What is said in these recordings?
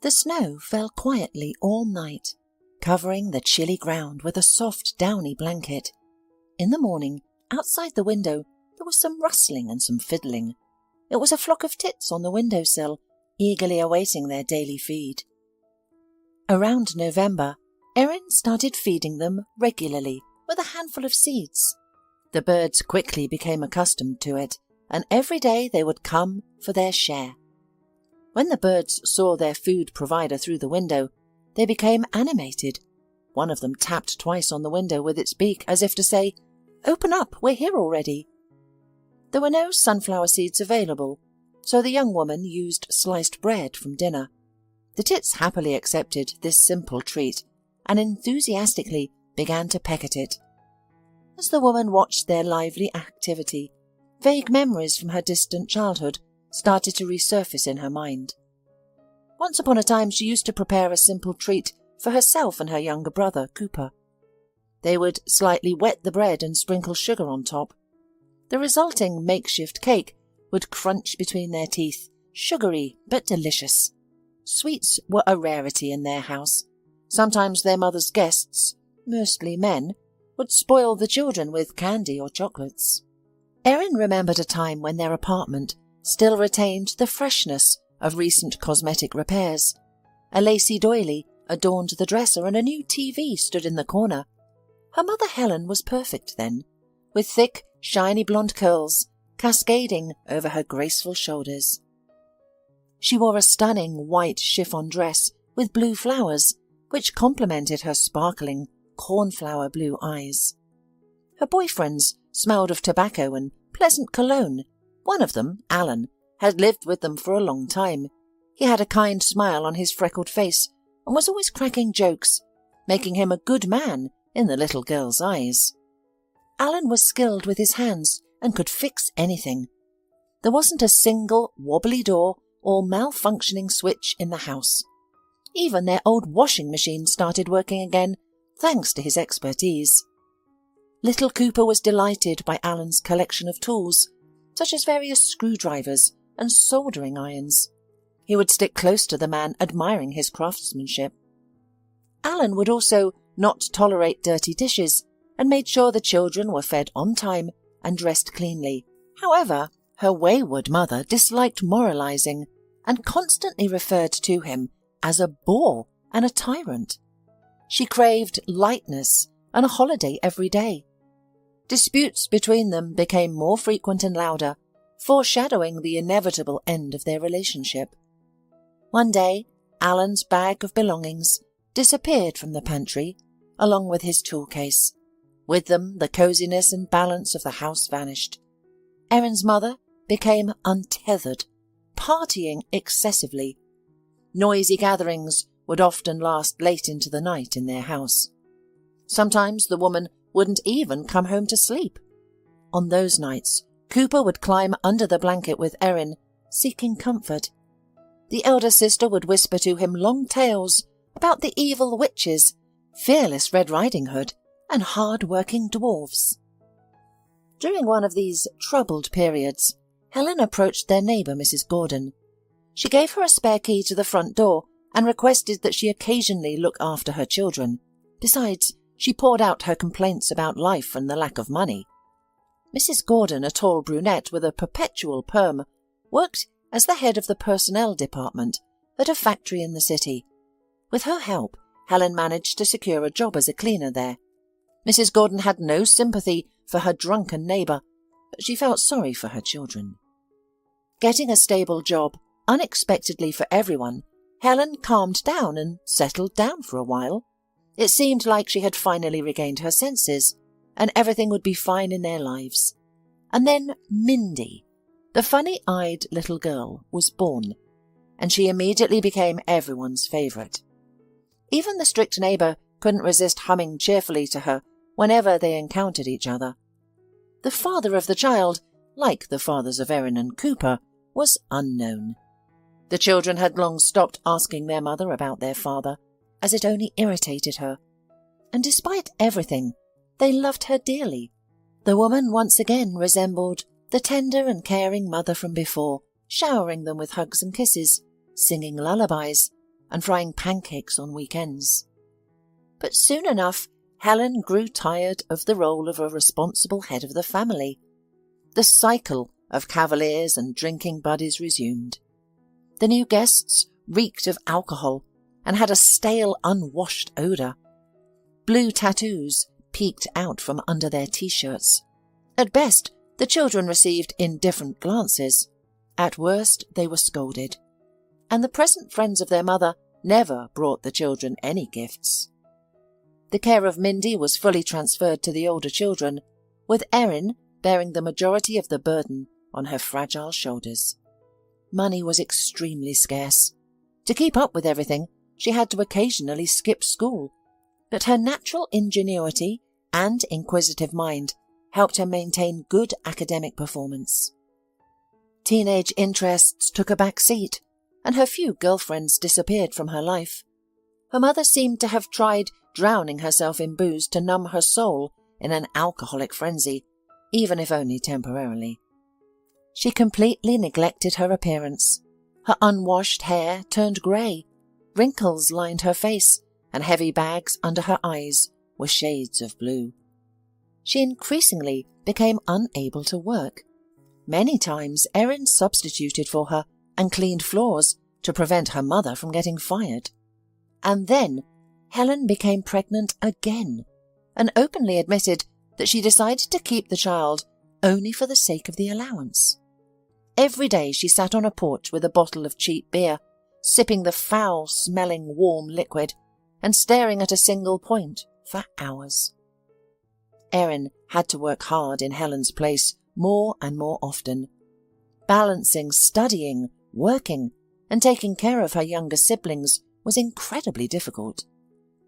The snow fell quietly all night, covering the chilly ground with a soft, downy blanket. In the morning, outside the window, there was some rustling and some fiddling. It was a flock of tits on the windowsill, eagerly awaiting their daily feed. Around November, Erin started feeding them regularly with a handful of seeds. The birds quickly became accustomed to it, and every day they would come for their share. When the birds saw their food provider through the window, they became animated. One of them tapped twice on the window with its beak as if to say, "Open up, we're here already." There were no sunflower seeds available, so the young woman used sliced bread from dinner. The tits happily accepted this simple treat and enthusiastically began to peck at it. As the woman watched their lively activity, vague memories from her distant childhood started to resurface in her mind. Once upon a time she used to prepare a simple treat for herself and her younger brother, Cooper. They would slightly wet the bread and sprinkle sugar on top. The resulting makeshift cake would crunch between their teeth, sugary but delicious. Sweets were a rarity in their house. Sometimes their mother's guests, mostly men, would spoil the children with candy or chocolates. Erin remembered a time when their apartment still retained the freshness of recent cosmetic repairs. A lacy doily adorned the dresser and a new TV stood in the corner. Her mother Helen was perfect then, with thick, shiny blonde curls cascading over her graceful shoulders. She wore a stunning white chiffon dress with blue flowers, which complemented her sparkling, cornflower blue eyes. Her boyfriends smelled of tobacco and pleasant cologne. One of them, Alan, had lived with them for a long time. He had a kind smile on his freckled face and was always cracking jokes, making him a good man in the little girl's eyes. Alan was skilled with his hands and could fix anything. There wasn't a single wobbly door or malfunctioning switch in the house. Even their old washing machine started working again, thanks to his expertise. Little Cooper was delighted by Alan's collection of tools, such as various screwdrivers and soldering irons. He would stick close to the man, admiring his craftsmanship. Alan would also not tolerate dirty dishes and made sure the children were fed on time and dressed cleanly. However, her wayward mother disliked moralizing and constantly referred to him as a bore and a tyrant. She craved lightness and a holiday every day. Disputes between them became more frequent and louder, foreshadowing the inevitable end of their relationship. One day, Alan's bag of belongings disappeared from the pantry, along with his tool case. With them, the coziness and balance of the house vanished. Erin's mother became untethered, partying excessively. Noisy gatherings would often last late into the night in their house. Sometimes the woman wouldn't even come home to sleep. On those nights, Cooper would climb under the blanket with Erin, seeking comfort. The elder sister would whisper to him long tales about the evil witches, fearless Red Riding Hood, and hard-working dwarves. During one of these troubled periods, Helen approached their neighbour, Mrs. Gordon. She gave her a spare key to the front door and requested that she occasionally look after her children. Besides, she poured out her complaints about life and the lack of money. Mrs. Gordon, a tall brunette with a perpetual perm, worked as the head of the personnel department at a factory in the city. With her help, Helen managed to secure a job as a cleaner there. Mrs. Gordon had no sympathy for her drunken neighbour, but she felt sorry for her children. Getting a stable job, unexpectedly for everyone, Helen calmed down and settled down for a while. It seemed like she had finally regained her senses, and everything would be fine in their lives. And then Mindy, the funny-eyed little girl, was born, and she immediately became everyone's favourite. Even the strict neighbour couldn't resist humming cheerfully to her whenever they encountered each other. The father of the child, like the fathers of Erin and Cooper, was unknown. The children had long stopped asking their mother about their father, as it only irritated her. And despite everything, they loved her dearly. The woman once again resembled the tender and caring mother from before, showering them with hugs and kisses, singing lullabies, and frying pancakes on weekends. But soon enough, Helen grew tired of the role of a responsible head of the family. The cycle of cavaliers and drinking buddies resumed. The new guests reeked of alcohol and had a stale, unwashed odour. Blue tattoos peeked out from under their T-shirts. At best, the children received indifferent glances. At worst, they were scolded. And the present friends of their mother never brought the children any gifts. The care of Mindy was fully transferred to the older children, with Erin bearing the majority of the burden on her fragile shoulders. Money was extremely scarce. To keep up with everything, she had to occasionally skip school, but her natural ingenuity and inquisitive mind helped her maintain good academic performance. Teenage interests took a back seat, and her few girlfriends disappeared from her life. Her mother seemed to have tried drowning herself in booze to numb her soul in an alcoholic frenzy, even if only temporarily. She completely neglected her appearance. Her unwashed hair turned grey, wrinkles lined her face, and heavy bags under her eyes were shades of blue. She increasingly became unable to work. Many times Erin substituted for her and cleaned floors to prevent her mother from getting fired. And then Helen became pregnant again and openly admitted that she decided to keep the child only for the sake of the allowance. Every day she sat on a porch with a bottle of cheap beer, sipping the foul-smelling warm liquid and staring at a single point for hours. Erin had to work hard in Helen's place more and more often. Balancing studying, working, and taking care of her younger siblings was incredibly difficult.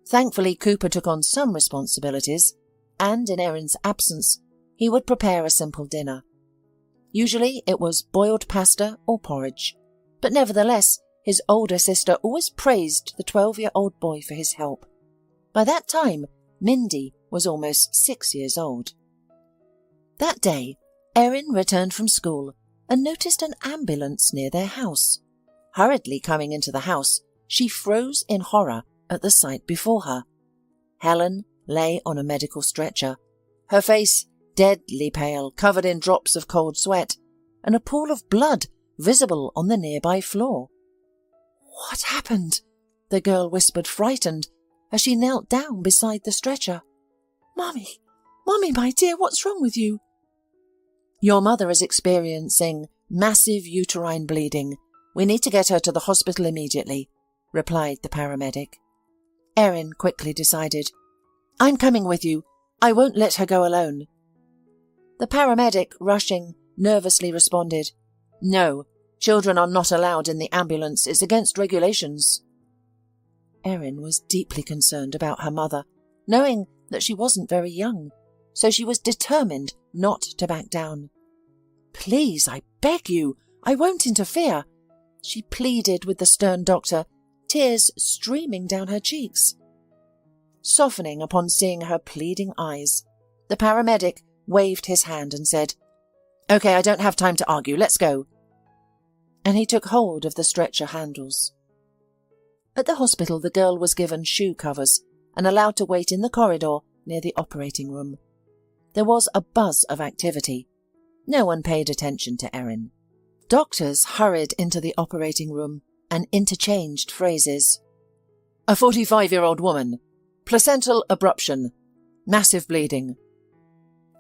Thankfully, Cooper took on some responsibilities, and in Erin's absence, he would prepare a simple dinner. Usually it was boiled pasta or porridge, but nevertheless, his older sister always praised the 12-year-old boy for his help. By that time, Mindy was almost 6 years old. That day, Erin returned from school and noticed an ambulance near their house. Hurriedly coming into the house, she froze in horror at the sight before her. Helen lay on a medical stretcher, her face deadly pale, covered in drops of cold sweat, and a pool of blood visible on the nearby floor. "What happened?" the girl whispered, frightened, as she knelt down beside the stretcher. "Mummy, my dear, what's wrong with you?" "Your mother is experiencing massive uterine bleeding. We need to get her to the hospital immediately," replied the paramedic. Erin quickly decided, "I'm coming with you. I won't let her go alone." The paramedic, rushing, nervously responded, "No, children are not allowed in the ambulance. It's against regulations." Erin was deeply concerned about her mother, knowing that she wasn't very young, so she was determined not to back down. "Please, I beg you, I won't interfere," she pleaded with the stern doctor, tears streaming down her cheeks. Softening upon seeing her pleading eyes, the paramedic waved his hand and said, "Okay, I don't have time to argue, let's go." And he took hold of the stretcher handles. At the hospital, the girl was given shoe covers and allowed to wait in the corridor near the operating room. There was a buzz of activity. No one paid attention to Erin. Doctors hurried into the operating room and interchanged phrases. "A 45-year-old woman. Placental abruption. Massive bleeding."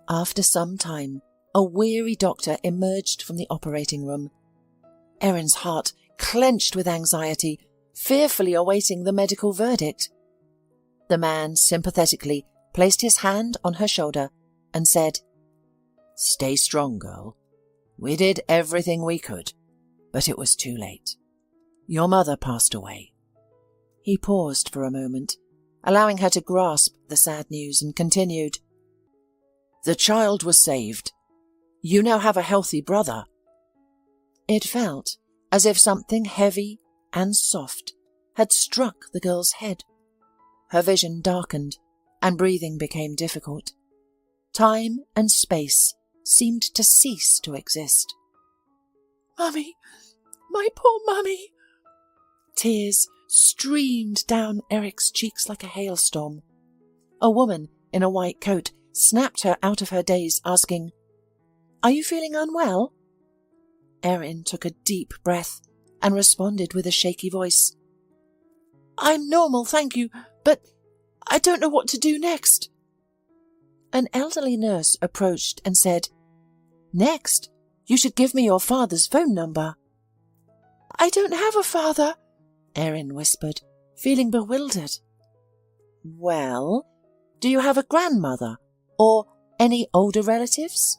After some time, a weary doctor emerged from the operating room. Erin's heart clenched with anxiety, fearfully awaiting the medical verdict. The man sympathetically placed his hand on her shoulder and said, "Stay strong, girl. We did everything we could, but it was too late. Your mother passed away." He paused for a moment, allowing her to grasp the sad news, and continued, "The child was saved. You now have a healthy brother." It felt as if something heavy and soft had struck the girl's head. Her vision darkened, and breathing became difficult. Time and space seemed to cease to exist. "Mummy, my poor mummy!" Tears streamed down Eric's cheeks like a hailstorm. A woman in a white coat snapped her out of her daze, asking, "Are you feeling unwell?" Erin took a deep breath and responded with a shaky voice, "I'm normal, thank you, but I don't know what to do next." An elderly nurse approached and said, "Next, you should give me your father's phone number." "I don't have a father," Erin whispered, feeling bewildered. "Well, do you have a grandmother or any older relatives?"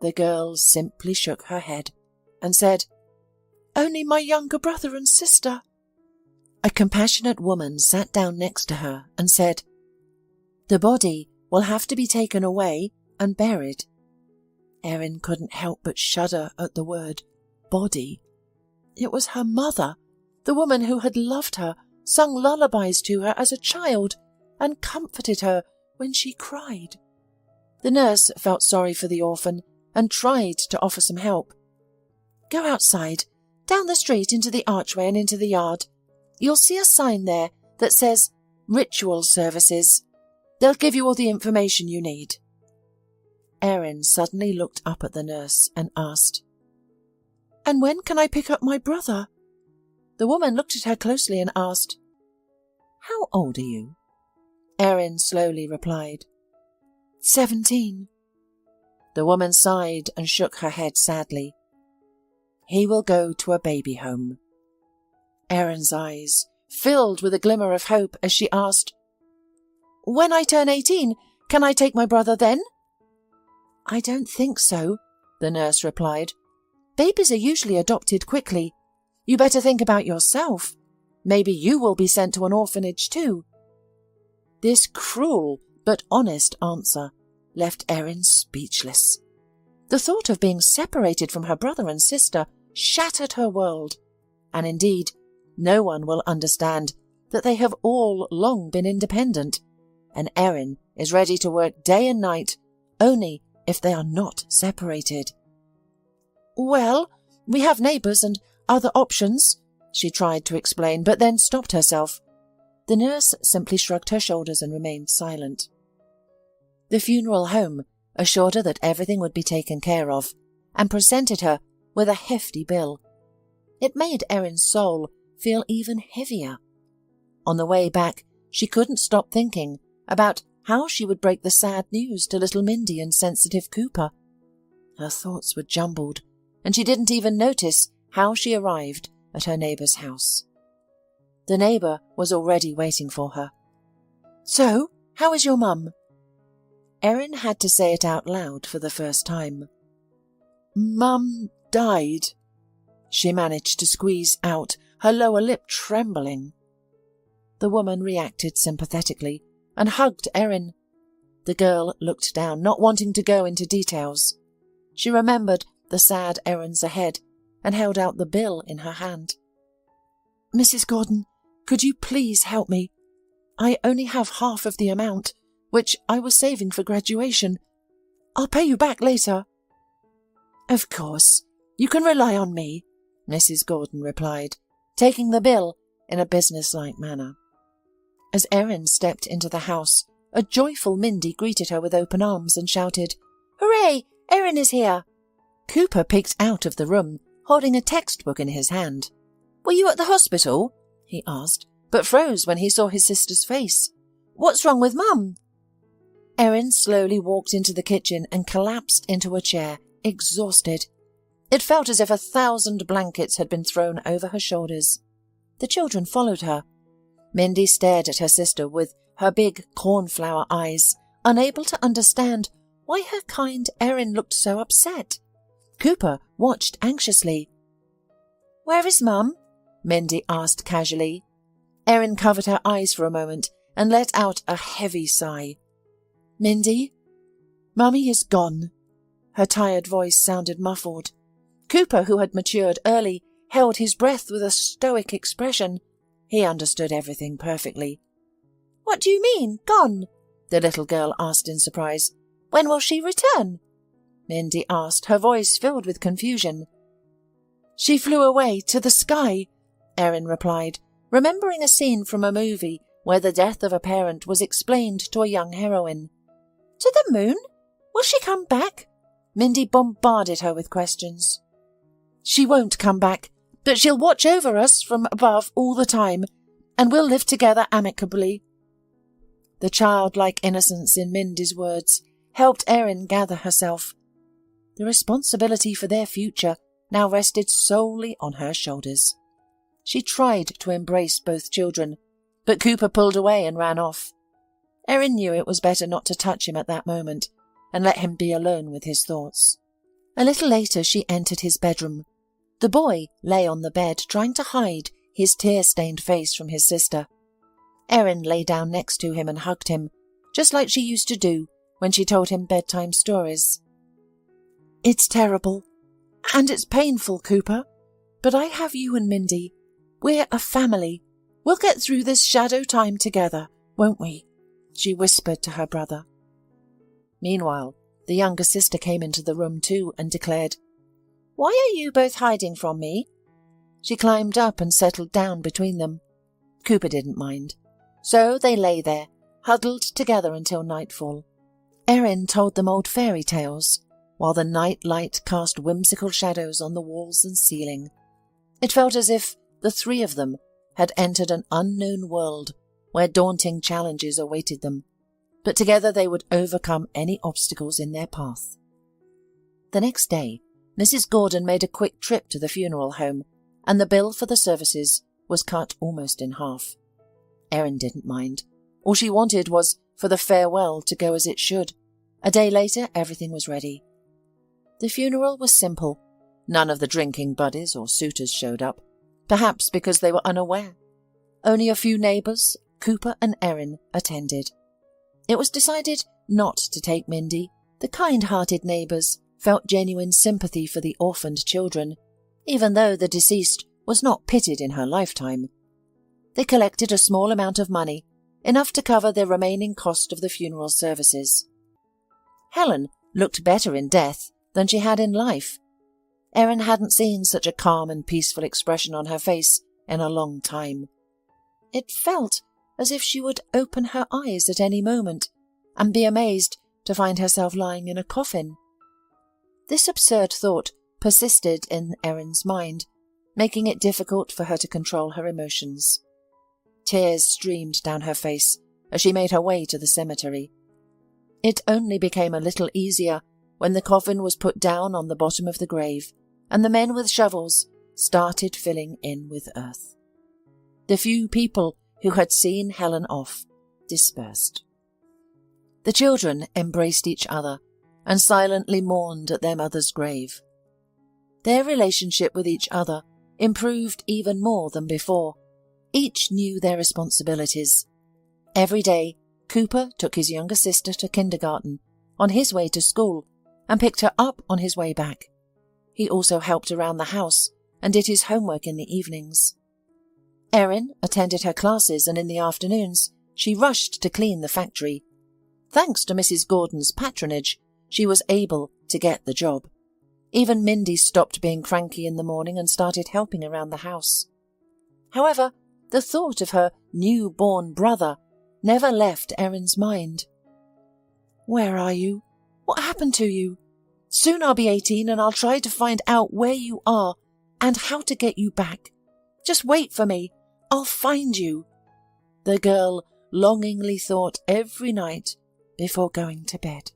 The girl simply shook her head and said, "Only my younger brother and sister." A compassionate woman sat down next to her and said, "The body will have to be taken away and buried." Erin couldn't help but shudder at the word body. It was her mother, the woman who had loved her, sung lullabies to her as a child, and comforted her when she cried. The nurse felt sorry for the orphan and tried to offer some help. "Go outside, down the street into the archway and into the yard. You'll see a sign there that says ritual services. They'll give you all the information you need." Erin suddenly looked up at the nurse and asked, "And when can I pick up my brother?" The woman looked at her closely and asked, "How old are you?" Erin slowly replied, 17. The woman sighed and shook her head sadly. "He will go to a baby home." Erin's eyes filled with a glimmer of hope as she asked, "When I turn 18, can I take my brother then?" "I don't think so," the nurse replied. "Babies are usually adopted quickly. You better think about yourself. Maybe you will be sent to an orphanage too." This cruel but honest answer left Erin speechless. The thought of being separated from her brother and sister shattered her world, and indeed, no one will understand that they have all long been independent, and Erin is ready to work day and night only if they are not separated. "Well, we have neighbours and other options," she tried to explain, but then stopped herself. The nurse simply shrugged her shoulders and remained silent. The funeral home assured her that everything would be taken care of, and presented her with a hefty bill. It made Erin's soul feel even heavier. On the way back, she couldn't stop thinking about how she would break the sad news to little Mindy and sensitive Cooper. Her thoughts were jumbled, and she didn't even notice how she arrived at her neighbour's house. The neighbour was already waiting for her. "So, how is your mum?" Erin had to say it out loud for the first time. "Mum died," she managed to squeeze out, her lower lip trembling. The woman reacted sympathetically and hugged Erin. The girl looked down, not wanting to go into details. She remembered the sad errands ahead and held out the bill in her hand. "Mrs. Gordon, could you please help me? I only have half of the amount, which I was saving for graduation. I'll pay you back later." "Of course, you can rely on me," Mrs. Gordon replied, taking the bill in a businesslike manner. As Erin stepped into the house, a joyful Mindy greeted her with open arms and shouted, "Hooray! Erin is here!" Cooper peeked out of the room, holding a textbook in his hand. "Were you at the hospital?" he asked, but froze when he saw his sister's face. "What's wrong with Mum?" Erin slowly walked into the kitchen and collapsed into a chair, exhausted. It felt as if 1,000 blankets had been thrown over her shoulders. The children followed her. Mindy stared at her sister with her big cornflower eyes, unable to understand why her kind Erin looked so upset. Cooper watched anxiously. "Where is Mum?" Mindy asked casually. Erin covered her eyes for a moment and let out a heavy sigh. "Mindy, Mummy is gone." Her tired voice sounded muffled. Cooper, who had matured early, held his breath with a stoic expression. He understood everything perfectly. "What do you mean, gone?" the little girl asked in surprise. "When will she return?" Mindy asked, her voice filled with confusion. "She flew away to the sky," Erin replied, remembering a scene from a movie where the death of a parent was explained to a young heroine. To the moon? Will she come back? Mindy bombarded her with questions. She won't come back, but she'll watch over us from above all the time, and we'll live together amicably. The childlike innocence in Mindy's words helped Erin gather herself. The responsibility for their future now rested solely on her shoulders. She tried to embrace both children, but Cooper pulled away and ran off. Erin knew it was better not to touch him at that moment and let him be alone with his thoughts. A little later she entered his bedroom. The boy lay on the bed trying to hide his tear-stained face from his sister. Erin lay down next to him and hugged him, just like she used to do when she told him bedtime stories. It's terrible, and it's painful, Cooper, but I have you and Mindy. We're a family. We'll get through this shadow time together, won't we? She whispered to her brother. Meanwhile, the younger sister came into the room too and declared, Why are you both hiding from me? She climbed up and settled down between them. Cooper didn't mind. So they lay there, huddled together until nightfall. Erin told them old fairy tales, while the night light cast whimsical shadows on the walls and ceiling. It felt as if the three of them had entered an unknown world where daunting challenges awaited them, but together they would overcome any obstacles in their path. The next day, Mrs. Gordon made a quick trip to the funeral home, and the bill for the services was cut almost in half. Erin didn't mind. All she wanted was for the farewell to go as it should. A day later, everything was ready. The funeral was simple. None of the drinking buddies or suitors showed up, perhaps because they were unaware. Only a few neighbours, Cooper and Erin, attended. It was decided not to take Mindy. The kind-hearted neighbours felt genuine sympathy for the orphaned children, even though the deceased was not pitied in her lifetime. They collected a small amount of money, enough to cover the remaining cost of the funeral services. Helen looked better in death than she had in life. Erin hadn't seen such a calm and peaceful expression on her face in a long time. It felt as if she would open her eyes at any moment and be amazed to find herself lying in a coffin. This absurd thought persisted in Erin's mind, making it difficult for her to control her emotions. Tears streamed down her face as she made her way to the cemetery. It only became a little easier when the coffin was put down on the bottom of the grave and the men with shovels started filling in with earth. The few people who had seen Helen off dispersed. The children embraced each other and silently mourned at their mother's grave. Their relationship with each other improved even more than before. Each knew their responsibilities. Every day, Cooper took his younger sister to kindergarten on his way to school and picked her up on his way back. He also helped around the house and did his homework in the evenings. Erin attended her classes, and in the afternoons she rushed to clean the factory. Thanks to Mrs. Gordon's patronage, she was able to get the job. Even Mindy stopped being cranky in the morning and started helping around the house. However, the thought of her new-born brother never left Erin's mind. Where are you? What happened to you? Soon I'll be 18 and I'll try to find out where you are and how to get you back. Just wait for me. I'll find you. The girl longingly thought every night before going to bed.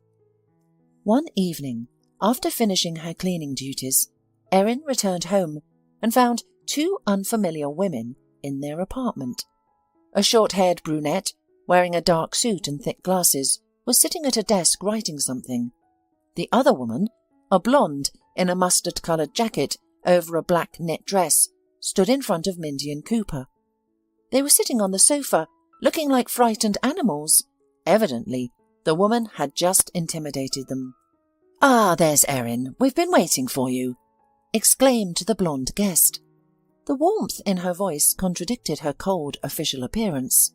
One evening, after finishing her cleaning duties, Erin returned home and found two unfamiliar women in their apartment. A short-haired brunette, wearing a dark suit and thick glasses, was sitting at a desk writing something. The other woman, a blonde in a mustard-coloured jacket over a black knit dress, stood in front of Mindy and Cooper. They were sitting on the sofa, looking like frightened animals. Evidently, the woman had just intimidated them. "Ah, there's Erin. We've been waiting for you," exclaimed the blonde guest. The warmth in her voice contradicted her cold official appearance.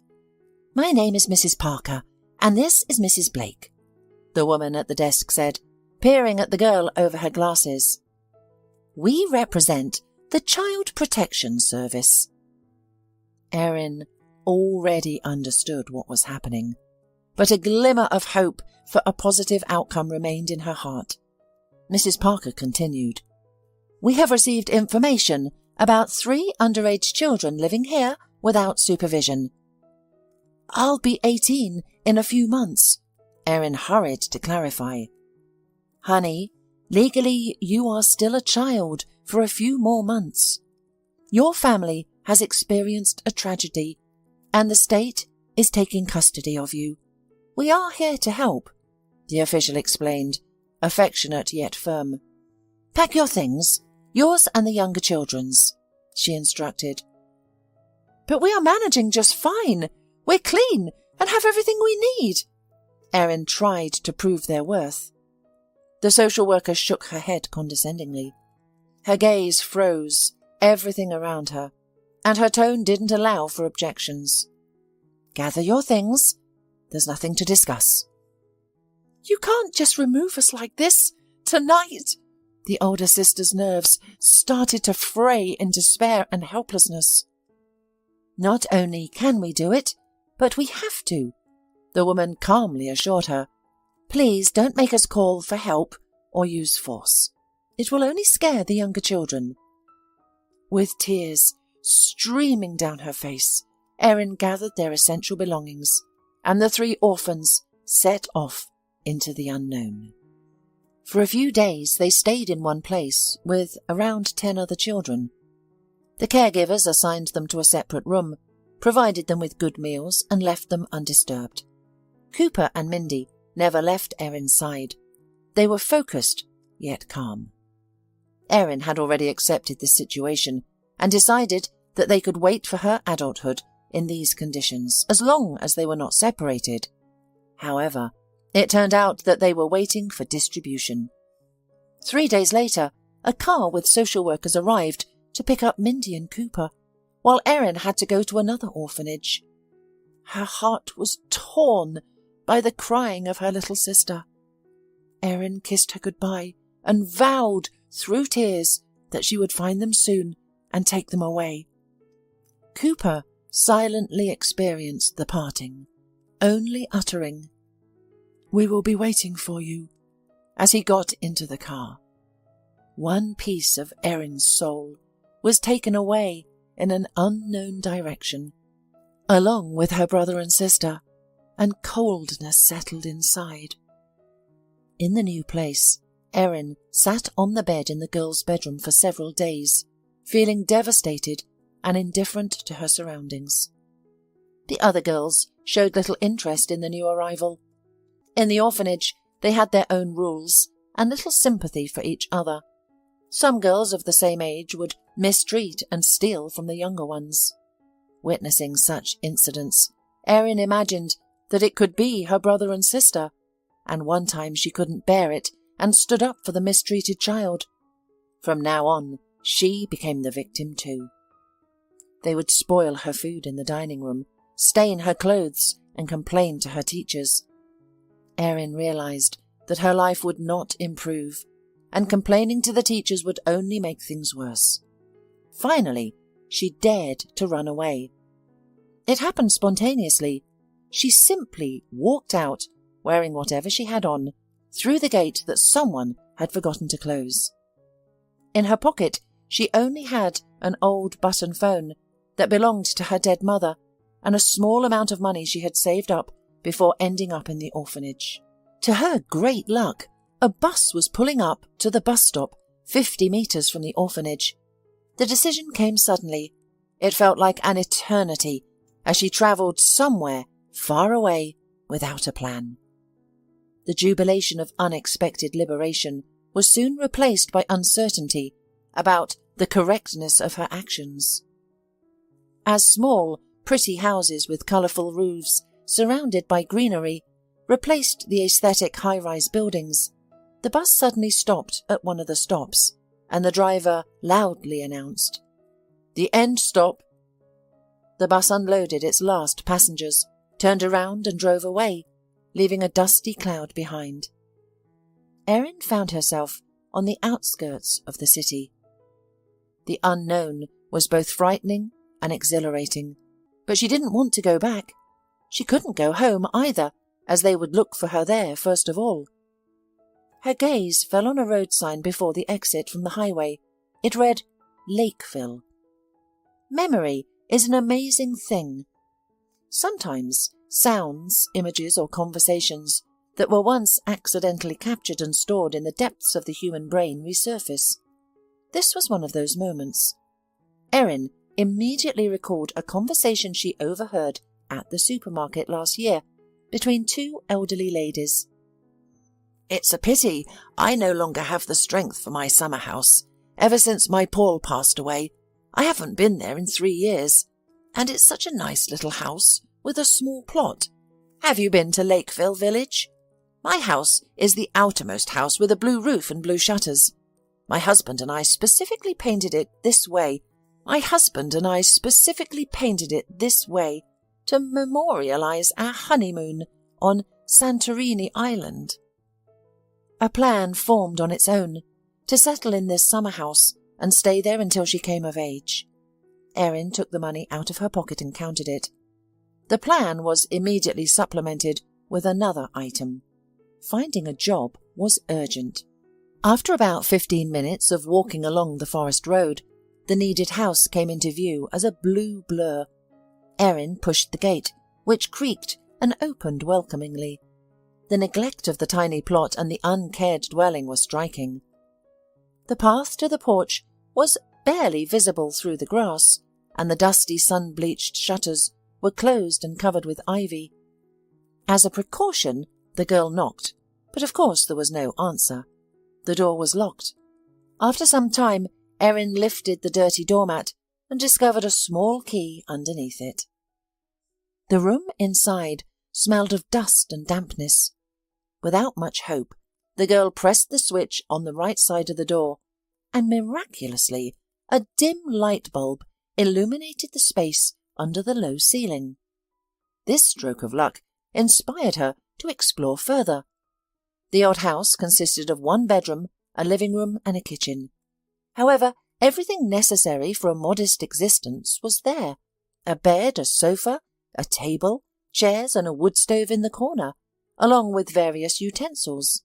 "My name is Mrs. Parker, and this is Mrs. Blake," the woman at the desk said, peering at the girl over her glasses. "We represent the Child Protection Service." Erin already understood what was happening, but a glimmer of hope for a positive outcome remained in her heart. Mrs. Parker continued, "We have received information about 3 underage children living here without supervision. I'll be 18 in a few months," Erin hurried to clarify. "Honey, legally you are still a child for a few more months. Your family has experienced a tragedy, and the state is taking custody of you. We are here to help," the official explained, affectionate yet firm. "Pack your things, yours and the younger children's," she instructed. "But we are managing just fine. We're clean and have everything we need." Erin tried to prove their worth. The social worker shook her head condescendingly. Her gaze froze everything around her, and her tone didn't allow for objections. "Gather your things. There's nothing to discuss." "You can't just remove us like this, tonight." The older sister's nerves started to fray in despair and helplessness. "Not only can we do it, but we have to," the woman calmly assured her. "Please don't make us call for help or use force. It will only scare the younger children." With tears streaming down her face, Erin gathered their essential belongings, and the 3 orphans set off into the unknown. For a few days they stayed in one place with around 10 other children. The caregivers assigned them to a separate room, provided them with good meals, and left them undisturbed. Cooper and Mindy never left Erin's side. They were focused, yet calm. Erin had already accepted this situation and decided that they could wait for her adulthood in these conditions, as long as they were not separated. However, it turned out that they were waiting for distribution. 3 days later, a car with social workers arrived to pick up Mindy and Cooper, while Erin had to go to another orphanage. Her heart was torn by the crying of her little sister. Erin kissed her goodbye and vowed through tears that she would find them soon and take them away. Cooper silently experienced the parting, only uttering, "We will be waiting for you," as he got into the car. One piece of Erin's soul was taken away in an unknown direction, along with her brother and sister, and coldness settled inside. In the new place, Erin sat on the bed in the girls' bedroom for several days, feeling devastated and indifferent to her surroundings. The other girls showed little interest in the new arrival. In the orphanage, they had their own rules and little sympathy for each other. Some girls of the same age would mistreat and steal from the younger ones. Witnessing such incidents, Erin imagined that it could be her brother and sister, and one time she couldn't bear it and stood up for the mistreated child. From now on, she became the victim too. They would spoil her food in the dining room, stain her clothes, and complain to her teachers. Erin realized that her life would not improve, and complaining to the teachers would only make things worse. Finally, she dared to run away. It happened spontaneously. She simply walked out, wearing whatever she had on, through the gate that someone had forgotten to close. In her pocket, she only had an old button phone that belonged to her dead mother and a small amount of money she had saved up before ending up in the orphanage. To her great luck, a bus was pulling up to the bus stop 50 meters from the orphanage. The decision came suddenly. It felt like an eternity as she travelled somewhere far away without a plan. The jubilation of unexpected liberation was soon replaced by uncertainty about the correctness of her actions. As small, pretty houses with colourful roofs, surrounded by greenery, replaced the aesthetic high-rise buildings, the bus suddenly stopped at one of the stops, and the driver loudly announced, "The end stop." The bus unloaded its last passengers, turned around and drove away, leaving a dusty cloud behind. Erin found herself on the outskirts of the city. The unknown was both frightening and exhilarating, But she didn't want to go back. She couldn't go home either, as they would look for her there first of all. Her gaze fell on a road sign before the exit from the highway. It read, Lakeville. Memory is an amazing thing. Sometimes sounds, images, or conversations that were once accidentally captured and stored in the depths of the human brain resurface. This was one of those moments. Erin immediately recalled a conversation she overheard at the supermarket last year between two elderly ladies. "It's a pity I no longer have the strength for my summer house. Ever since my Paul passed away, I haven't been there in 3 years. And it's such a nice little house with a small plot. Have you been to Lakeville Village? My house is the outermost house with a blue roof and blue shutters. My husband and I specifically painted it this way. To memorialize our honeymoon on Santorini Island." A plan formed on its own to settle in this summer house and stay there until she came of age. Erin took the money out of her pocket and counted it. The plan was immediately supplemented with another item. Finding a job was urgent. After about 15 minutes of walking along the forest road, the needed house came into view as a blue blur. Erin pushed the gate, which creaked and opened welcomingly. The neglect of the tiny plot and the uncared dwelling were striking. The path to the porch was barely visible through the grass, and the dusty sun-bleached shutters were closed and covered with ivy. As a precaution, the girl knocked, but of course there was no answer. The door was locked. After some time, Erin lifted the dirty doormat and discovered a small key underneath it. The room inside smelled of dust and dampness. Without much hope, the girl pressed the switch on the right side of the door, and miraculously, a dim light bulb illuminated the space under the low ceiling. This stroke of luck inspired her to explore further. The odd house consisted of 1 bedroom, a living room, and a kitchen. However, everything necessary for a modest existence was there. A bed, a sofa, a table, chairs, and a wood stove in the corner, along with various utensils.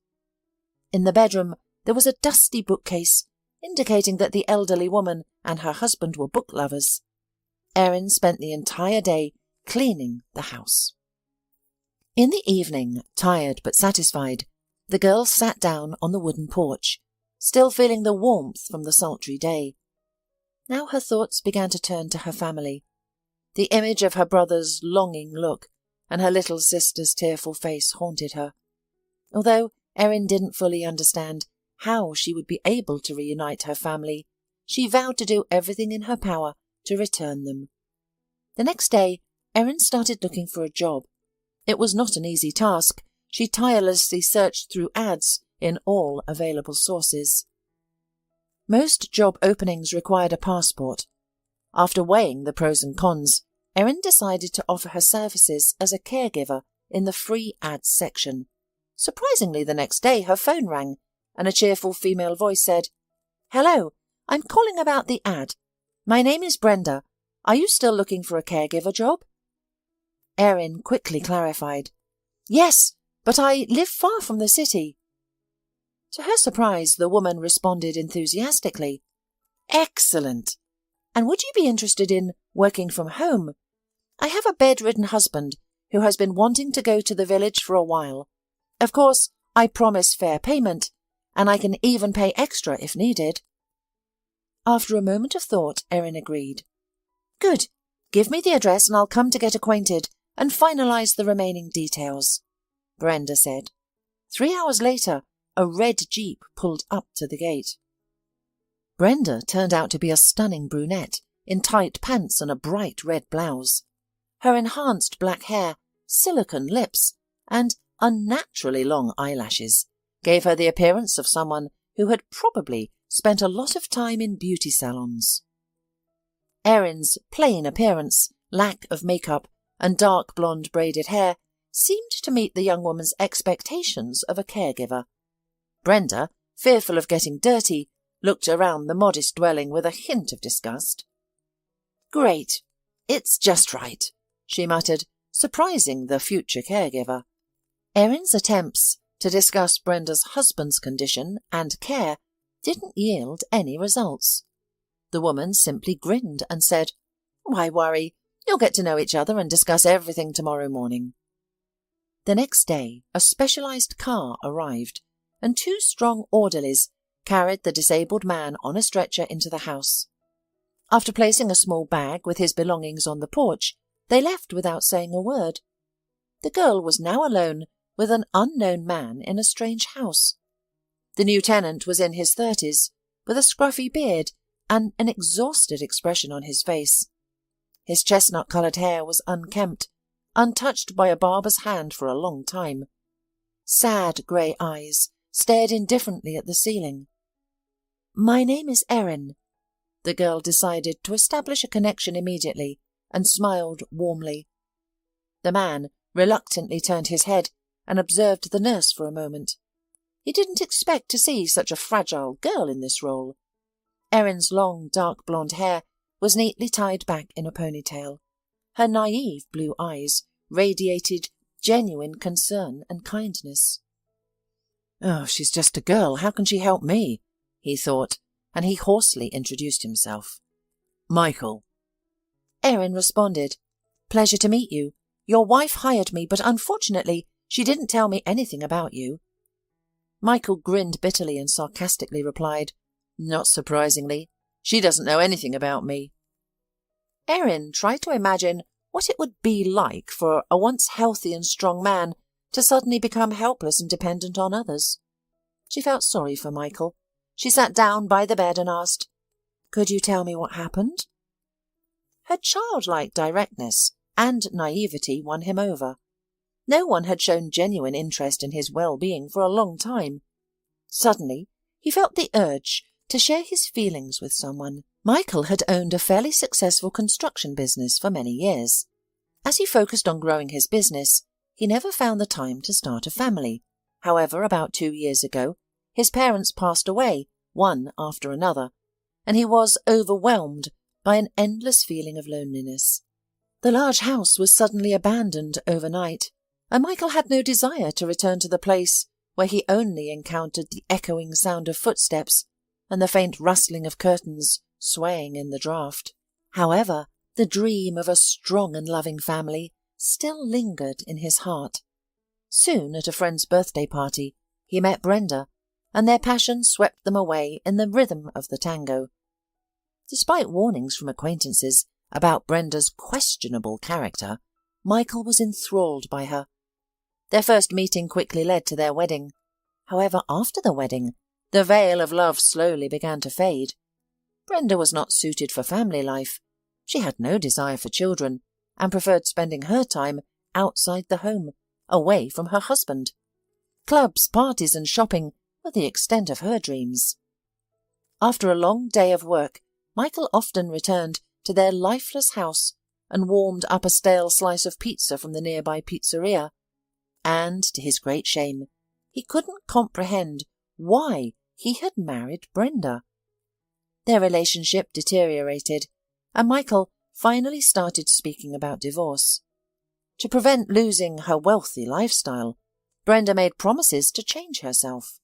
In the bedroom there was a dusty bookcase, indicating that the elderly woman and her husband were book lovers. Erin spent the entire day cleaning the house. In the evening, tired but satisfied, the girl sat down on the wooden porch, still feeling the warmth from the sultry day. Now her thoughts began to turn to her family. The image of her brother's longing look and her little sister's tearful face haunted her. Although Erin didn't fully understand how she would be able to reunite her family, she vowed to do everything in her power to return them. The next day, Erin started looking for a job. It was not an easy task. She tirelessly searched through ads in all available sources. Most job openings required a passport. After weighing the pros and cons, Erin decided to offer her services as a caregiver in the free ads section. Surprisingly, the next day her phone rang, and a cheerful female voice said, "Hello, I'm calling about the ad. My name is Brenda. Are you still looking for a caregiver job?" Erin quickly clarified, "Yes, but I live far from the city." To her surprise, the woman responded enthusiastically, "Excellent! And would you be interested in working from home? I have a bedridden husband who has been wanting to go to the village for a while. Of course, I promise fair payment, and I can even pay extra if needed." After a moment of thought, Erin agreed. "Good. Give me the address and I'll come to get acquainted and finalize the remaining details," Brenda said. 3 hours later, a red jeep pulled up to the gate. Brenda turned out to be a stunning brunette in tight pants and a bright red blouse. Her enhanced black hair, silicone lips, and unnaturally long eyelashes gave her the appearance of someone who had probably spent a lot of time in beauty salons. Erin's plain appearance, lack of makeup, and dark blonde braided hair seemed to meet the young woman's expectations of a caregiver. Brenda, fearful of getting dirty, looked around the modest dwelling with a hint of disgust. "Great. "It's just right," she muttered, surprising the future caregiver. Erin's attempts to discuss Brenda's husband's condition and care didn't yield any results. The woman simply grinned and said, "Why worry? You'll get to know each other and discuss everything tomorrow morning." The next day, a specialized car arrived, and 2 strong orderlies carried the disabled man on a stretcher into the house. After placing a small bag with his belongings on the porch, they left without saying a word. The girl was now alone with an unknown man in a strange house. The new tenant was in his 30s, with a scruffy beard and an exhausted expression on his face. His chestnut-coloured hair was unkempt, untouched by a barber's hand for a long time. Sad grey eyes stared indifferently at the ceiling. "My name is Erin." The girl decided to establish a connection immediately and smiled warmly. The man reluctantly turned his head and observed the nurse for a moment. He didn't expect to see such a fragile girl in this role. Erin's long, dark blonde hair was neatly tied back in a ponytail. Her naive blue eyes radiated genuine concern and kindness. "Oh, she's just a girl. How can she help me?" he thought, and he hoarsely introduced himself. "Michael." Erin responded, "Pleasure to meet you. Your wife hired me, but unfortunately she didn't tell me anything about you." Michael grinned bitterly and sarcastically replied, "Not surprisingly. She doesn't know anything about me." Erin tried to imagine what it would be like for a once healthy and strong man to suddenly become helpless and dependent on others. She felt sorry for Michael. She sat down by the bed and asked, "Could you tell me what happened?" Her childlike directness and naivety won him over. No one had shown genuine interest in his well-being for a long time. Suddenly, he felt the urge to share his feelings with someone. Michael had owned a fairly successful construction business for many years. As he focused on growing his business, he never found the time to start a family. However, about 2 years ago, his parents passed away, one after another, and he was overwhelmed by an endless feeling of loneliness. The large house was suddenly abandoned overnight, and Michael had no desire to return to the place where he only encountered the echoing sound of footsteps and the faint rustling of curtains swaying in the draught. However, the dream of a strong and loving family still lingered in his heart. Soon, at a friend's birthday party, he met Brenda, and their passion swept them away in the rhythm of the tango. Despite warnings from acquaintances about Brenda's questionable character, Michael was enthralled by her. Their first meeting quickly led to their wedding. However, after the wedding, the veil of love slowly began to fade. Brenda was not suited for family life. She had no desire for children and preferred spending her time outside the home, away from her husband. Clubs, parties and shopping were the extent of her dreams. After a long day of work, Michael often returned to their lifeless house and warmed up a stale slice of pizza from the nearby pizzeria. And, to his great shame, he couldn't comprehend why he had married Brenda. Their relationship deteriorated, and Michael finally started speaking about divorce. To prevent losing her wealthy lifestyle, Brenda made promises to change herself.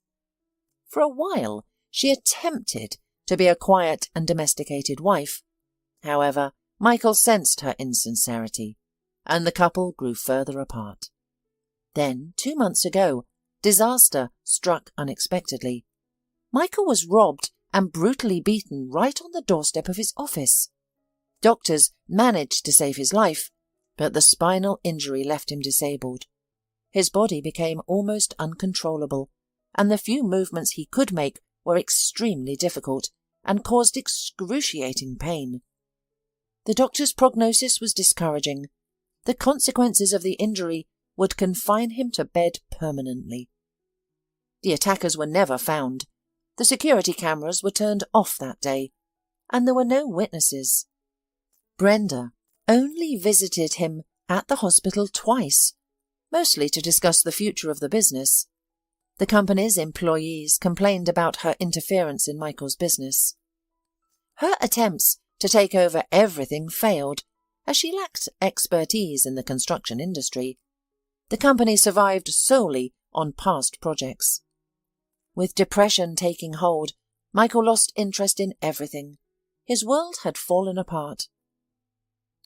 For a while, she attempted to be a quiet and domesticated wife. However, Michael sensed her insincerity, and the couple grew further apart. Then, 2 months ago, disaster struck unexpectedly. Michael was robbed and brutally beaten right on the doorstep of his office. Doctors managed to save his life, but the spinal injury left him disabled. His body became almost uncontrollable, and the few movements he could make were extremely difficult and caused excruciating pain. The doctor's prognosis was discouraging. The consequences of the injury would confine him to bed permanently. The attackers were never found. The security cameras were turned off that day, and there were no witnesses. Brenda only visited him at the hospital twice, mostly to discuss the future of the business. The company's employees complained about her interference in Michael's business. Her attempts to take over everything failed, as she lacked expertise in the construction industry. The company survived solely on past projects. With depression taking hold, Michael lost interest in everything. His world had fallen apart.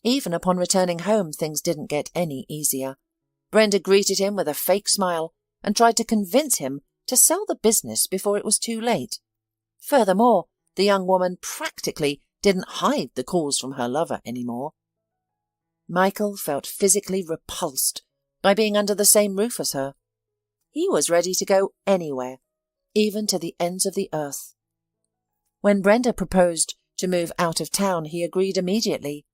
Even upon returning home, things didn't get any easier. Brenda greeted him with a fake smile and tried to convince him to sell the business before it was too late. Furthermore, the young woman practically didn't hide the calls from her lover anymore. Michael felt physically repulsed by being under the same roof as her. He was ready to go anywhere, even to the ends of the earth. When Brenda proposed to move out of town, he agreed immediately.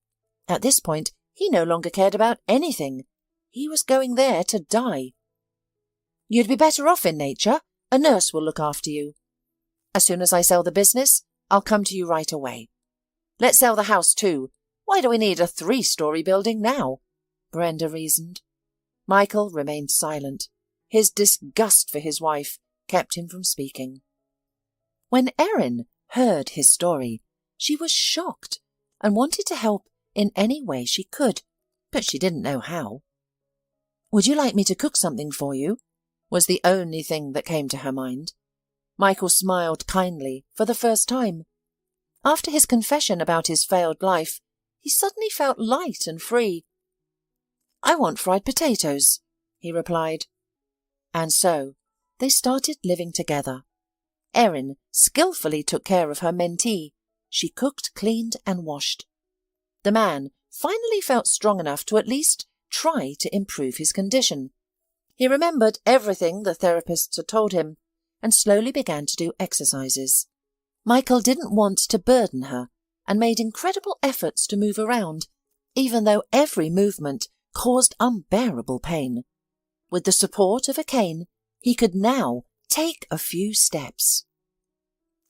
At this point, he no longer cared about anything. He was going there to die. "You'd be better off in nature. A nurse will look after you. As soon as I sell the business, I'll come to you right away. Let's sell the house too. Why do we need a 3-story building now?" Brenda reasoned. Michael remained silent. His disgust for his wife kept him from speaking. When Erin heard his story, she was shocked and wanted to help in any way she could, but she didn't know how. "Would you like me to cook something for you?" was the only thing that came to her mind. Michael smiled kindly for the first time. After his confession about his failed life, he suddenly felt light and free. "I want fried potatoes," he replied. And so they started living together. Erin skillfully took care of her mentee. She cooked, cleaned, and washed. The man finally felt strong enough to at least try to improve his condition. He remembered everything the therapists had told him and slowly began to do exercises. Michael didn't want to burden her and made incredible efforts to move around, even though every movement caused unbearable pain. With the support of a cane, he could now take a few steps.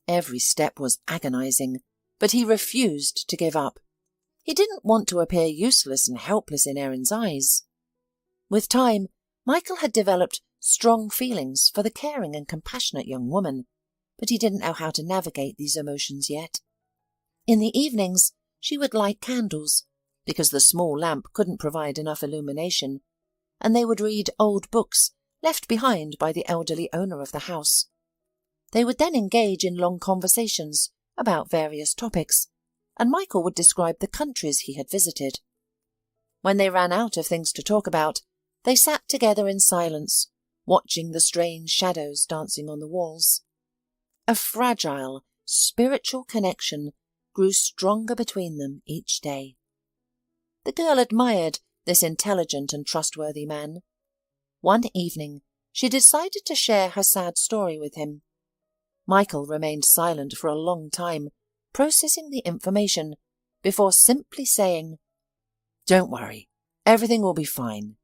Every step was agonizing, but he refused to give up. He didn't want to appear useless and helpless in Erin's eyes. With time, Michael had developed strong feelings for the caring and compassionate young woman, but he didn't know how to navigate these emotions yet. In the evenings, she would light candles, because the small lamp couldn't provide enough illumination, and they would read old books left behind by the elderly owner of the house. They would then engage in long conversations about various topics, and Michael would describe the countries he had visited. When they ran out of things to talk about, they sat together in silence, watching the strange shadows dancing on the walls. A fragile, spiritual connection grew stronger between them each day. The girl admired this intelligent and trustworthy man. One evening, she decided to share her sad story with him. Michael remained silent for a long time, processing the information, before simply saying, "Don't worry, everything will be fine."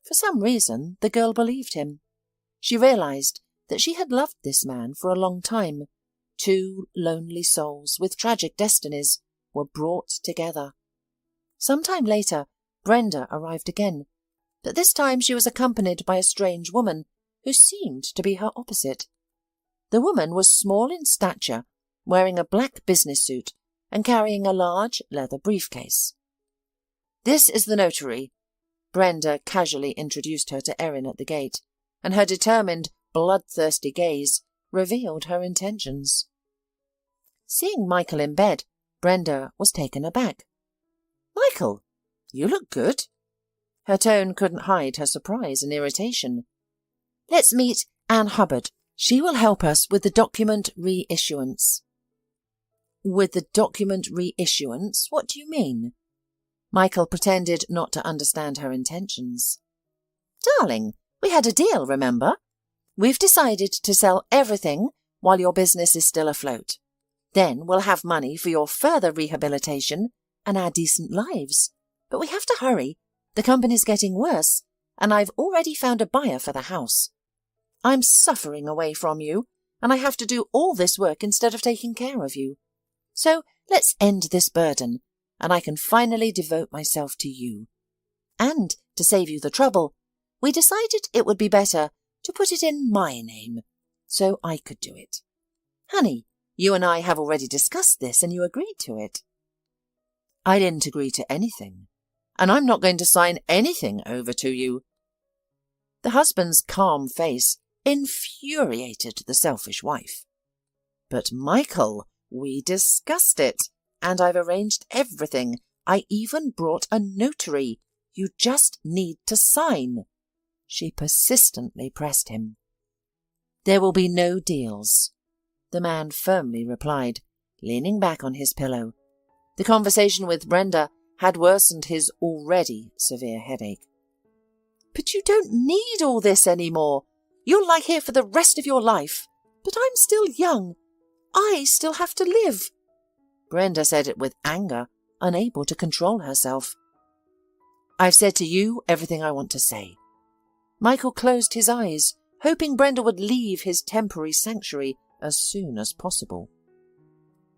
For some reason, the girl believed him. She realized that she had loved this man for a long time. Two lonely souls with tragic destinies were brought together. Some time later, Brenda arrived again, but this time she was accompanied by a strange woman who seemed to be her opposite. The woman was small in stature, wearing a black business suit and carrying a large leather briefcase. "This is the notary." Brenda casually introduced her to Erin at the gate, and her determined, bloodthirsty gaze revealed her intentions. Seeing Michael in bed, Brenda was taken aback. "Michael, you look good." Her tone couldn't hide her surprise and irritation. "Let's meet Anne Hubbard. She will help us with the document reissuance." "With the document reissuance? What do you mean?" Michael pretended not to understand her intentions. "Darling, we had a deal, remember? We've decided to sell everything while your business is still afloat. Then we'll have money for your further rehabilitation and our decent lives. But we have to hurry. The company's getting worse, and I've already found a buyer for the house. I'm suffering away from you, and I have to do all this work instead of taking care of you. So let's end this burden, and I can finally devote myself to you. And to save you the trouble, we decided it would be better to put it in my name, so I could do it. Honey, you and I have already discussed this, and you agreed to it." I didn't agree to anything, and I'm not going to sign anything over to you." The husband's calm face infuriated the selfish wife. "But Michael, we discussed it, and I've arranged everything. I even brought a notary. You just need to sign." She persistently pressed him. "There will be no deals," the man firmly replied, leaning back on his pillow. The conversation with Brenda had worsened his already severe headache. "But you don't need all this anymore. You'll lie here for the rest of your life. But I'm still young. I still have to live." Brenda said it with anger, unable to control herself. "I've said to you everything I want to say." Michael closed his eyes, hoping Brenda would leave his temporary sanctuary as soon as possible.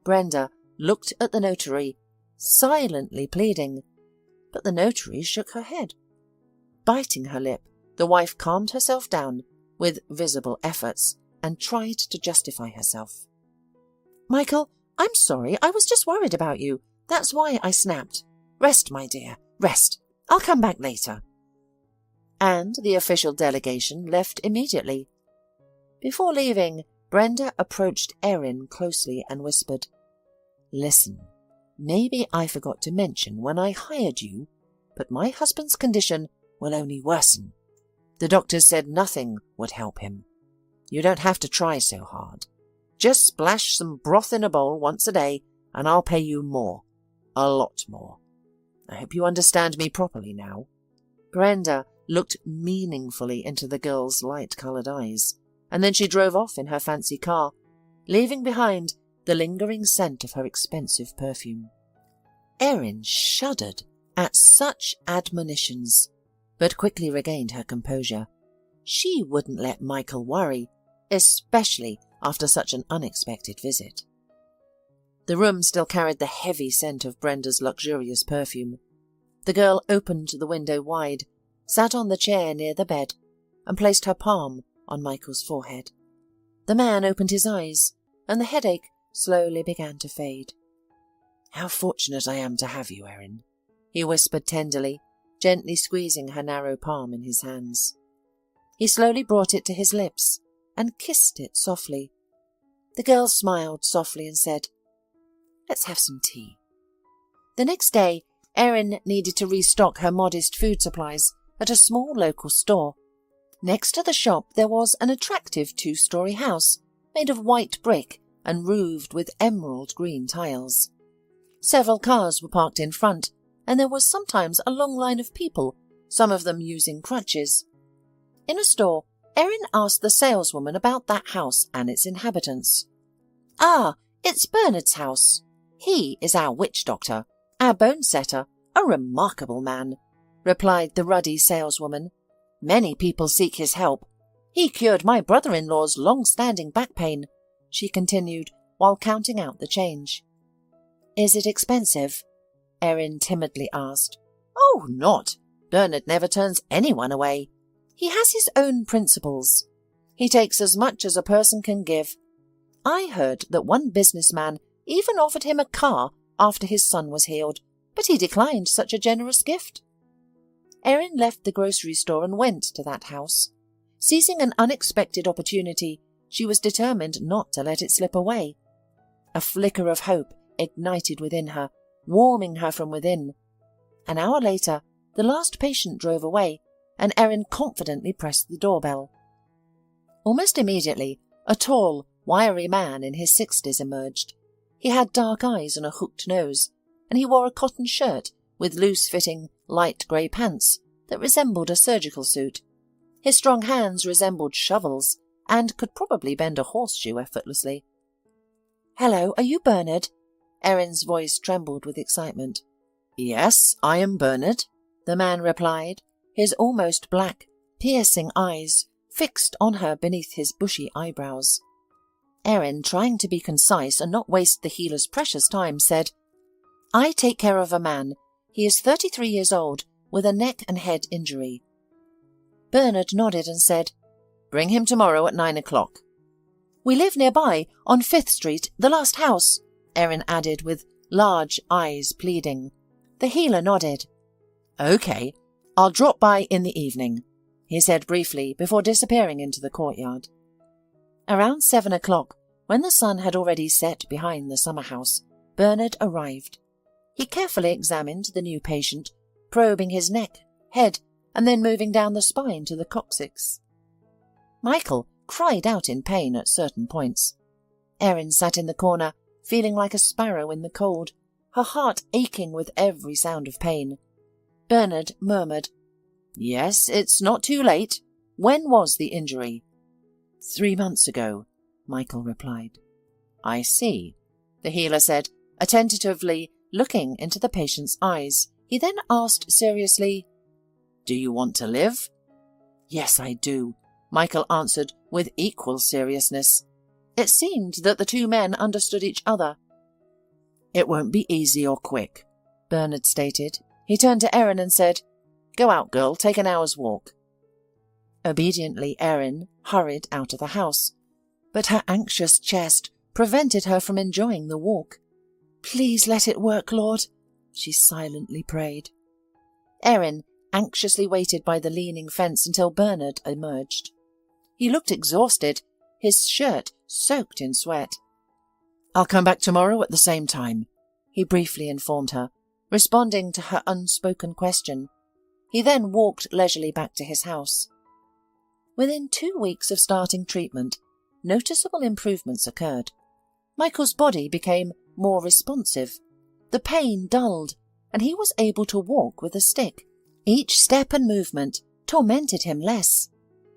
Brenda looked at the notary, silently pleading, but the notary shook her head. Biting her lip, the wife calmed herself down with visible efforts and tried to justify herself. "Michael, I'm sorry, I was just worried about you. That's why I snapped. Rest, my dear, rest. I'll come back later." And the official delegation left immediately. Before leaving, Brenda approached Erin closely and whispered, "Listen, maybe I forgot to mention when I hired you, but my husband's condition will only worsen. The doctors said nothing would help him. You don't have to try so hard. Just splash some broth in a bowl once a day, and I'll pay you more. A lot more. I hope you understand me properly now." Brenda looked meaningfully into the girl's light-coloured eyes, and then she drove off in her fancy car, leaving behind the lingering scent of her expensive perfume. Erin shuddered at such admonitions, but quickly regained her composure. She wouldn't let Michael worry, especially after such an unexpected visit. The room still carried the heavy scent of Brenda's luxurious perfume. The girl opened the window wide, sat on the chair near the bed, and placed her palm on Michael's forehead. The man opened his eyes, and the headache slowly began to fade. "How fortunate I am to have you, Erin," he whispered tenderly, gently squeezing her narrow palm in his hands. He slowly brought it to his lips and kissed it softly. The girl smiled softly and said, "Let's have some tea." The next day, Erin needed to restock her modest food supplies at a small local store. Next to the shop there was an attractive 2-story house made of white brick and roofed with emerald green tiles. Several cars were parked in front, and there was sometimes a long line of people, some of them using crutches. In a store, Erin asked the saleswoman about that house and its inhabitants. "Ah, it's Bernard's house. He is our witch doctor, our bone setter, a remarkable man," replied the ruddy saleswoman. "Many people seek his help. He cured my brother-in-law's long-standing back pain," she continued while counting out the change. "Is it expensive?" Erin timidly asked. "Oh, not. Bernard never turns anyone away. He has his own principles. He takes as much as a person can give. I heard that one businessman even offered him a car after his son was healed, but he declined such a generous gift." Erin left the grocery store and went to that house. Seizing an unexpected opportunity, she was determined not to let it slip away. A flicker of hope ignited within her, warming her from within. An hour later, the last patient drove away, and Erin confidently pressed the doorbell. Almost immediately, a tall, wiry man in his 60s emerged. He had dark eyes and a hooked nose, and he wore a cotton shirt with loose-fitting, light grey pants that resembled a surgical suit. His strong hands resembled shovels and could probably bend a horseshoe effortlessly. "Hello, are you Bernard?" Erin's voice trembled with excitement. "Yes, I am Bernard," the man replied, his almost black, piercing eyes fixed on her beneath his bushy eyebrows. Erin, trying to be concise and not waste the healer's precious time, said, "I take care of a man. He is 33 years old, with a neck and head injury." Bernard nodded and said, "Bring him tomorrow at 9 o'clock. "We live nearby, on 5th Street, the last house," Erin added with large eyes pleading. The healer nodded. "Okay, I'll drop by in the evening," he said briefly before disappearing into the courtyard. Around 7 o'clock, when the sun had already set behind the summer house, Bernard arrived. He carefully examined the new patient, probing his neck, head, and then moving down the spine to the coccyx. Michael cried out in pain at certain points. Erin sat in the corner, feeling like a sparrow in the cold, her heart aching with every sound of pain. Bernard murmured, "Yes, it's not too late. When was the injury?" 3 months ago, Michael replied. "I see," the healer said, attentively looking into the patient's eyes. He then asked seriously, "Do you want to live?" "Yes, I do," Michael answered with equal seriousness. It seemed that the two men understood each other. "It won't be easy or quick," Bernard stated. He turned to Erin and said, "Go out, girl, take an hour's walk." Obediently, Erin hurried out of the house, but her anxious chest prevented her from enjoying the walk. "Please let it work, Lord," she silently prayed. Erin anxiously waited by the leaning fence until Bernard emerged. He looked exhausted, his shirt soaked in sweat. "I'll come back tomorrow at the same time," he briefly informed her, responding to her unspoken question. He then walked leisurely back to his house. Within 2 weeks of starting treatment, noticeable improvements occurred. Michael's body became more responsive. The pain dulled, and he was able to walk with a stick. Each step and movement tormented him less.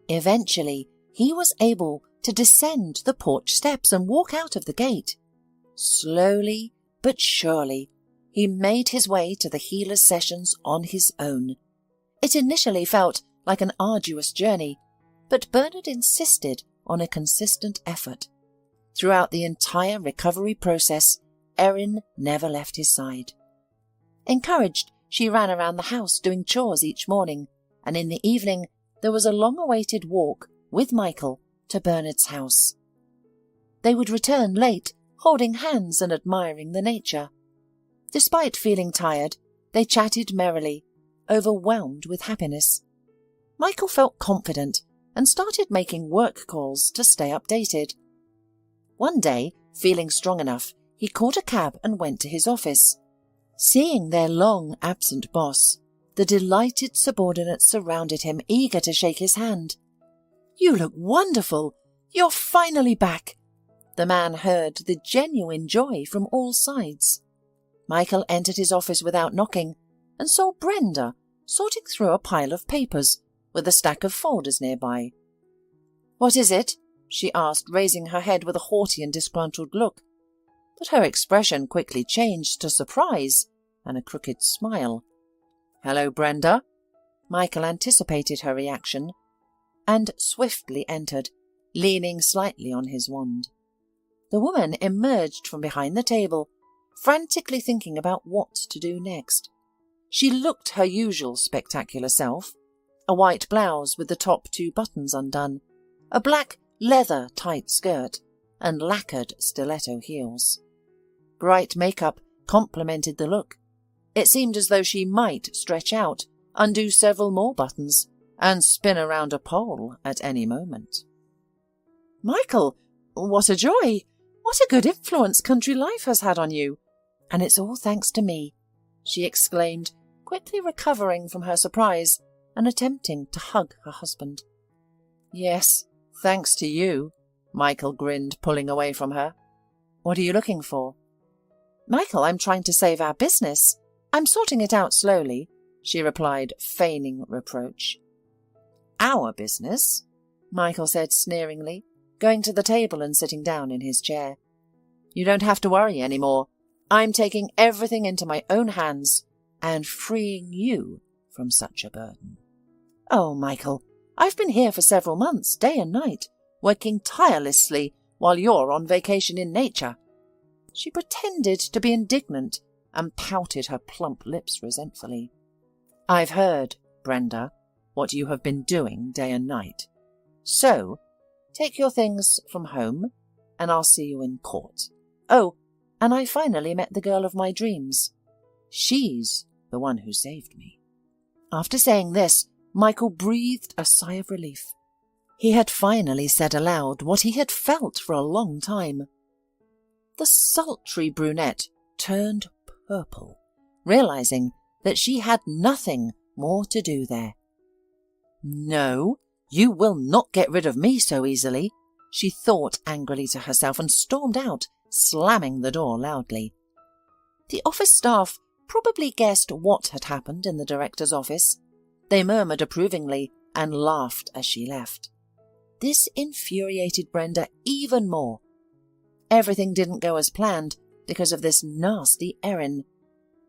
Eventually, he was able to descend the porch steps and walk out of the gate. Slowly but surely, he made his way to the healer's sessions on his own. It initially felt like an arduous journey, but Bernard insisted on a consistent effort. Throughout the entire recovery process, Erin never left his side. Encouraged, she ran around the house doing chores each morning, and in the evening there was a long-awaited walk with Michael to Bernard's house. They would return late, holding hands and admiring the nature. Despite feeling tired, they chatted merrily, overwhelmed with happiness. Michael felt confident and started making work calls to stay updated. One day, feeling strong enough, he caught a cab and went to his office. Seeing their long-absent boss, the delighted subordinates surrounded him, eager to shake his hand. "You look wonderful! You're finally back!" The man heard the genuine joy from all sides. Michael entered his office without knocking and saw Brenda sorting through a pile of papers with a stack of folders nearby. "What is it?" she asked, raising her head with a haughty and disgruntled look. But her expression quickly changed to surprise and a crooked smile. "Hello, Brenda." Michael anticipated her reaction and swiftly entered, leaning slightly on his wand. The woman emerged from behind the table, frantically thinking about what to do next. She looked her usual spectacular self, a white blouse with the top 2 buttons undone, a black leather tight skirt, and lacquered stiletto heels. Bright makeup complemented the look. It seemed as though she might stretch out, undo several more buttons, and spin around a pole at any moment. "Michael, what a joy! What a good influence country life has had on you! And it's all thanks to me," she exclaimed, quickly recovering from her surprise and attempting to hug her husband. "Yes, thanks to you," Michael grinned, pulling away from her. "What are you looking for?" "Michael, I'm trying to save our business. I'm sorting it out slowly," she replied, feigning reproach. "Our business?" Michael said sneeringly, going to the table and sitting down in his chair. "You don't have to worry any more. I'm taking everything into my own hands and freeing you from such a burden." "Oh, Michael, I've been here for several months, day and night, working tirelessly while you're on vacation in nature." She pretended to be indignant and pouted her plump lips resentfully. "I've heard, Brenda, what you have been doing day and night. So, take your things from home, and I'll see you in court. Oh, and I finally met the girl of my dreams. She's the one who saved me." After saying this, Michael breathed a sigh of relief. He had finally said aloud what he had felt for a long time. The sultry brunette turned purple, realizing that she had nothing more to do there. "No, you will not get rid of me so easily," she thought angrily to herself and stormed out, slamming the door loudly. The office staff probably guessed what had happened in the director's office. They murmured approvingly and laughed as she left. This infuriated Brenda even more. Everything didn't go as planned because of this nasty Erin.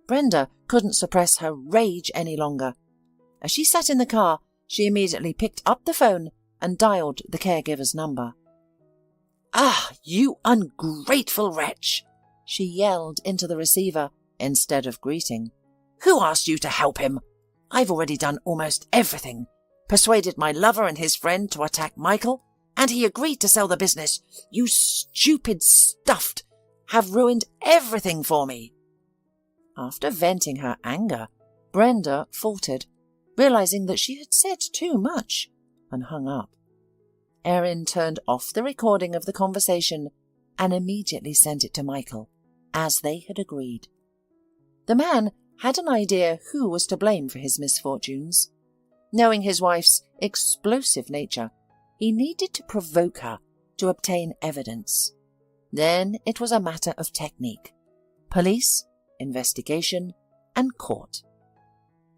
Brenda couldn't suppress her rage any longer. As she sat in the car, she immediately picked up the phone and dialed the caregiver's number. "Ah, you ungrateful wretch!" she yelled into the receiver instead of greeting. "Who asked you to help him? I've already done almost everything. Persuaded my lover and his friend to attack Michael, and he agreed to sell the business. You stupid stuffed have ruined everything for me." After venting her anger, Brenda faltered, realizing that she had said too much, and hung up. Erin turned off the recording of the conversation and immediately sent it to Michael, as they had agreed. The man had an idea who was to blame for his misfortunes. Knowing his wife's explosive nature, he needed to provoke her to obtain evidence. Then it was a matter of technique: police, investigation, and court.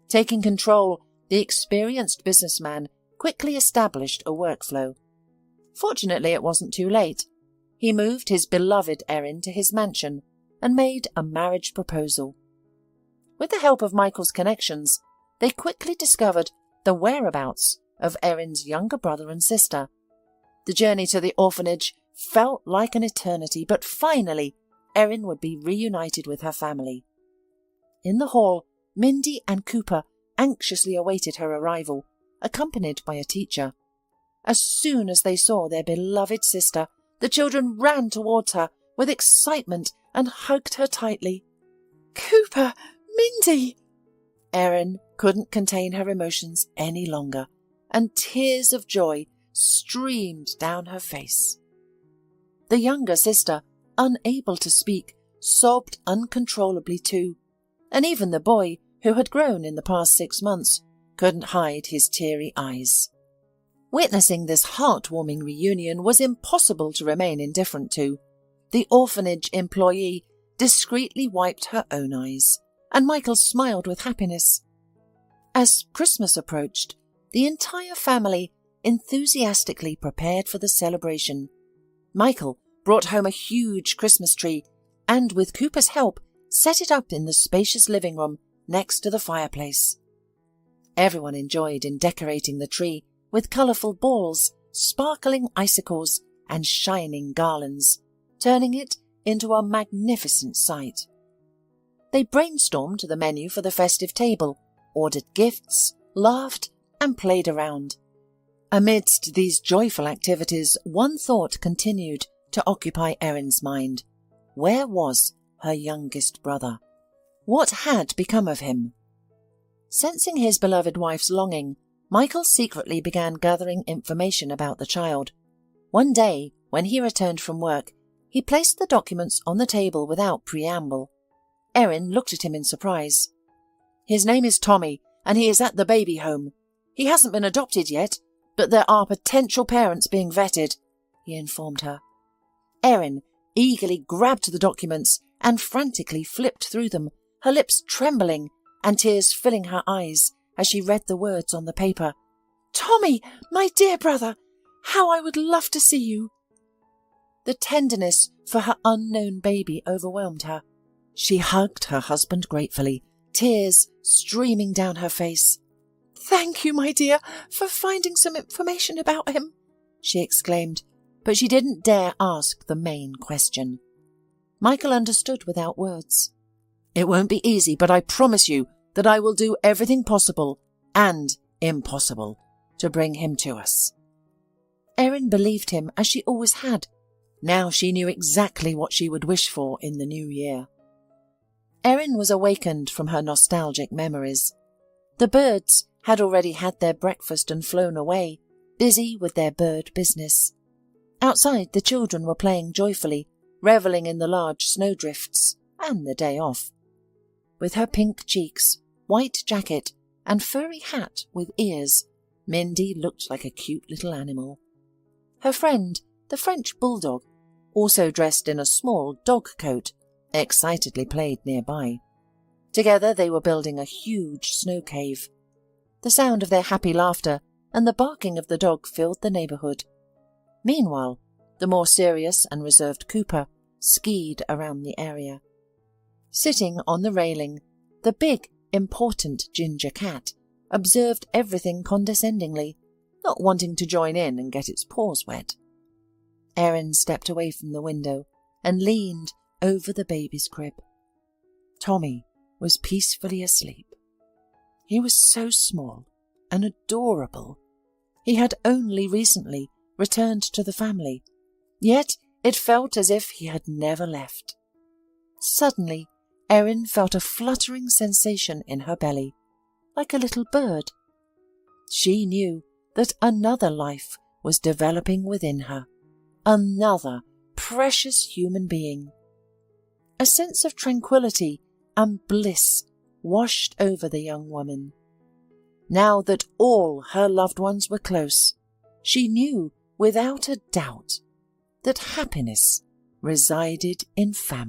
Taking control, the experienced businessman quickly established a workflow. Fortunately, it wasn't too late. He moved his beloved Erin to his mansion and made a marriage proposal. With the help of Michael's connections, they quickly discovered the whereabouts of Erin's younger brother and sister. The journey to the orphanage felt like an eternity, but finally Erin would be reunited with her family. In the hall, Mindy and Cooper anxiously awaited her arrival, accompanied by a teacher. As soon as they saw their beloved sister, the children ran towards her with excitement and hugged her tightly. "Cooper! Mindy!" Erin couldn't contain her emotions any longer, and tears of joy streamed down her face. The younger sister, unable to speak, sobbed uncontrollably too, and even the boy, who had grown in the past 6 months, couldn't hide his teary eyes. Witnessing this heartwarming reunion was impossible to remain indifferent to. The orphanage employee discreetly wiped her own eyes, and Michael smiled with happiness. As Christmas approached, the entire family enthusiastically prepared for the celebration. Michael brought home a huge Christmas tree and, with Cooper's help, set it up in the spacious living room next to the fireplace. Everyone enjoyed in decorating the tree with colourful balls, sparkling icicles, and shining garlands, turning it into a magnificent sight. They brainstormed the menu for the festive table, ordered gifts, laughed, and played around. Amidst these joyful activities, one thought continued to occupy Erin's mind. Where was her youngest brother? What had become of him? Sensing his beloved wife's longing, Michael secretly began gathering information about the child. One day, when he returned from work, he placed the documents on the table without preamble. Erin looked at him in surprise. "His name is Tommy, and he is at the baby home. He hasn't been adopted yet, but there are potential parents being vetted," he informed her. Erin eagerly grabbed the documents and frantically flipped through them, her lips trembling and tears filling her eyes as she read the words on the paper. "Tommy, my dear brother, how I would love to see you." The tenderness for her unknown baby overwhelmed her. She hugged her husband gratefully, tears streaming down her face. "Thank you, my dear, for finding some information about him," she exclaimed, but she didn't dare ask the main question. Michael understood without words. "It won't be easy, but I promise you that I will do everything possible and impossible to bring him to us." Erin believed him, as she always had. Now she knew exactly what she would wish for in the new year. Erin was awakened from her nostalgic memories. The birds had already had their breakfast and flown away, busy with their bird business. Outside, the children were playing joyfully, revelling in the large snowdrifts and the day off. With her pink cheeks, white jacket, and furry hat with ears, Mindy looked like a cute little animal. Her friend, the French bulldog, also dressed in a small dog coat, excitedly played nearby. Together they were building a huge snow cave. The sound of their happy laughter and the barking of the dog filled the neighbourhood. Meanwhile, the more serious and reserved Cooper skied around the area. Sitting on the railing, the big, important ginger cat observed everything condescendingly, not wanting to join in and get its paws wet. Erin stepped away from the window and leaned over the baby's crib. Tommy was peacefully asleep. He was so small and adorable. He had only recently returned to the family, yet it felt as if he had never left. Suddenly, Erin felt a fluttering sensation in her belly, like a little bird. She knew that another life was developing within her, another precious human being. A sense of tranquility and bliss washed over the young woman. Now that all her loved ones were close, she knew without a doubt that happiness resided in family.